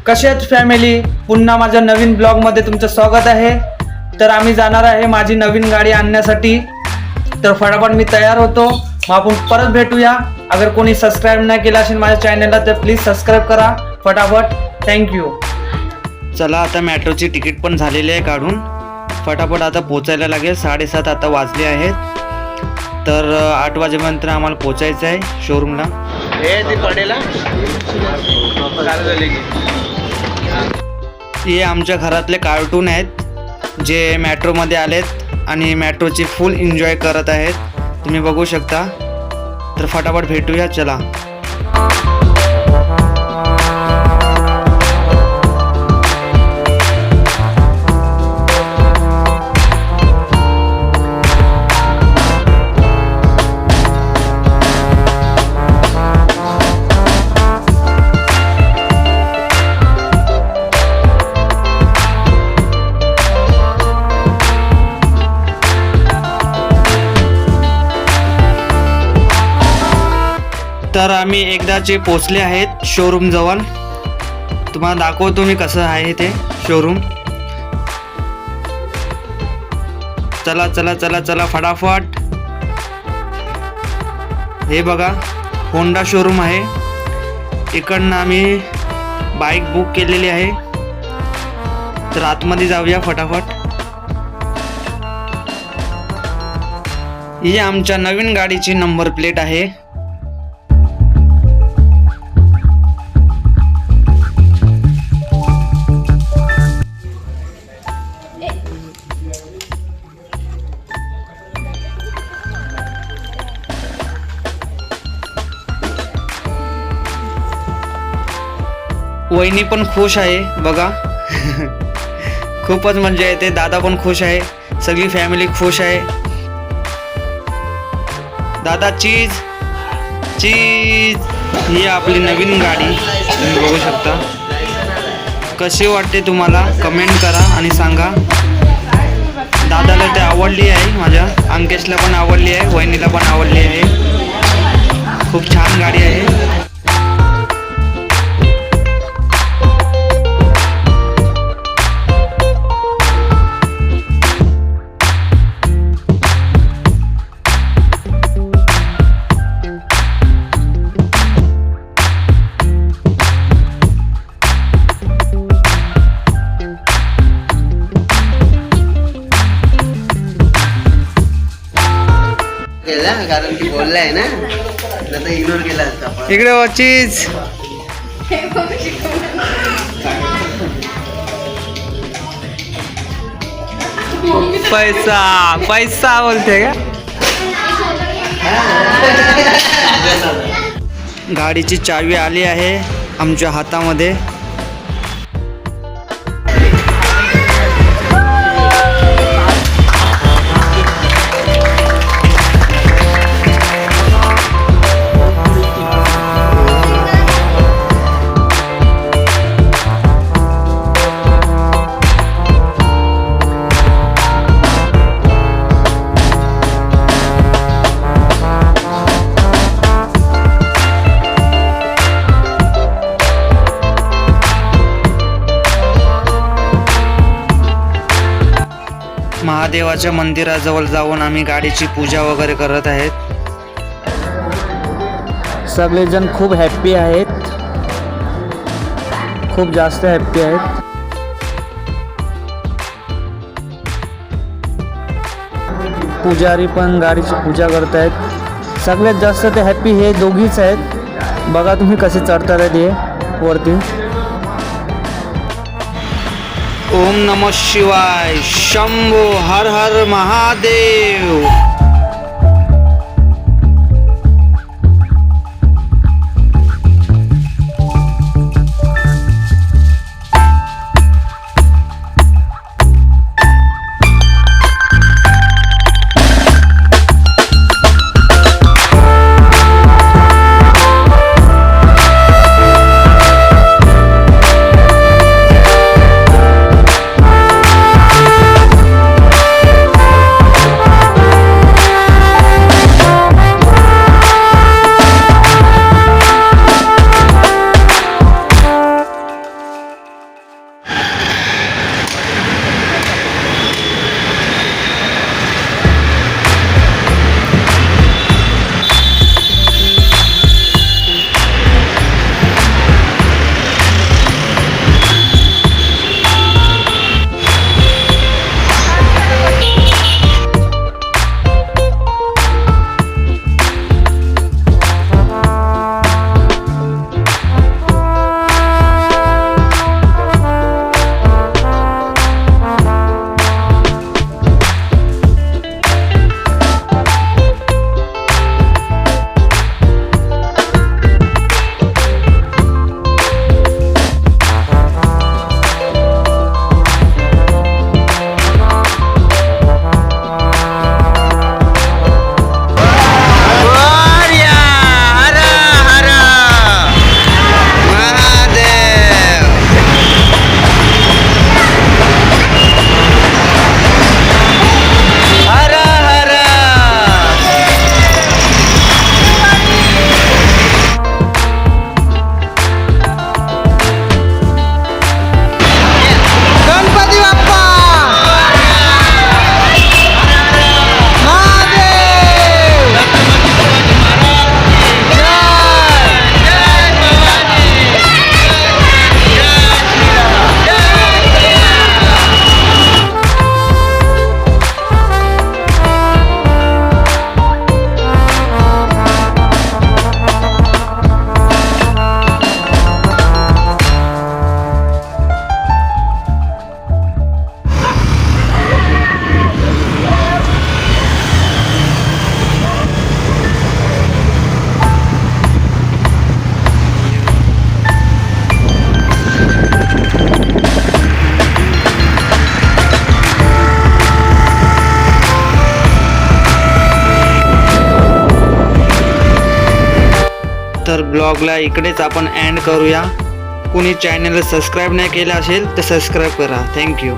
कसे आहेत फॅमिली, पुन्हा माझ्या नवीन ब्लॉगमध्ये तुमचं स्वागत आहे। तर आम्ही जाणार आहे माझी नवीन गाडी आणण्यासाठी। तर फटाफट मी तयार होतो, मग आपण परत भेटूया। अगर कोणी सबस्क्राईब नाही केलं असेल माझ्या चॅनलला तर प्लीज सबस्क्राईब करा फटाफट, थँक्यू। चला आता मेट्रोची तिकीट पण झालेली आहे काढून, फटाफट आता पोचायला लागेल। 7:30 आता वाजले आहेत, तर 8 वाजेपर्यंत आम्हाला पोचायचं आहे शोरूमला। हे आमच्या घरातले कार्टून आहेत जे मेट्रोमध्ये आलेत आणि मेट्रोची फुल एन्जॉय करत आहेत, तुम्ही बघू शकता। तर फटाफट भेटूया, चला। तर आम्ही एकदाचे पोचले आहेत शोरूम जवळ, तुम्हाला दाखवतो मी कसं आहे ते शोरूम। चला चला चला चला फटाफट। हे बघा होंडा शोरूम आहे, इकडनं आम्ही बाईक बुक केलेली आहे। तर आतमध्ये जाऊया फटाफट। ही आमच्या नवीन गाडीची नंबर प्लेट आहे। वहिनी पण खुश आहे बघा खूपच मजा येते, दादा पण खुश आहे, सगळी फॅमिली खुश आहे। दादा चीज चीज। ही आपली नवीन गाडी तुम्ही बघू शकता, कशी वाटते तुम्हाला कमेंट करा आणि सांगा। दादाला ते आवडली आहे, माझ्या अंकेशला पण आवडली आहे, वहिनीला पण आवडली आहे, खूप छान गाडी आहे। कारण की बोललाय ना, तर इग्नोर केला असता। इकडे वाचीच पैसा पैसा बोलते का? गाडीची चावी आली आहे आमच्या हातामध्ये। महादेवाच्या मंदिराजवळ जाऊन आम्ही गाडीची पूजा वगैरे करत आहेत। सगळेजण खूप हॅप्पी आहेत, खूप जास्त हॅप्पी आहेत। पुजारी पण गाडीची पूजा करत आहेत। सगळ्यात जास्त ते हॅप्पी हे दोघीच आहेत, बघा तुम्ही कसे चढतात ते वरती। ओम नमः शिवाय, शंभो हर हर महादेव। तर ब्लॉगला इकडेच आपण एंड करूया. कोणी चॅनलला सबस्क्राईब नाही केलं असेल तर सबस्क्राईब करा. थँक्यू.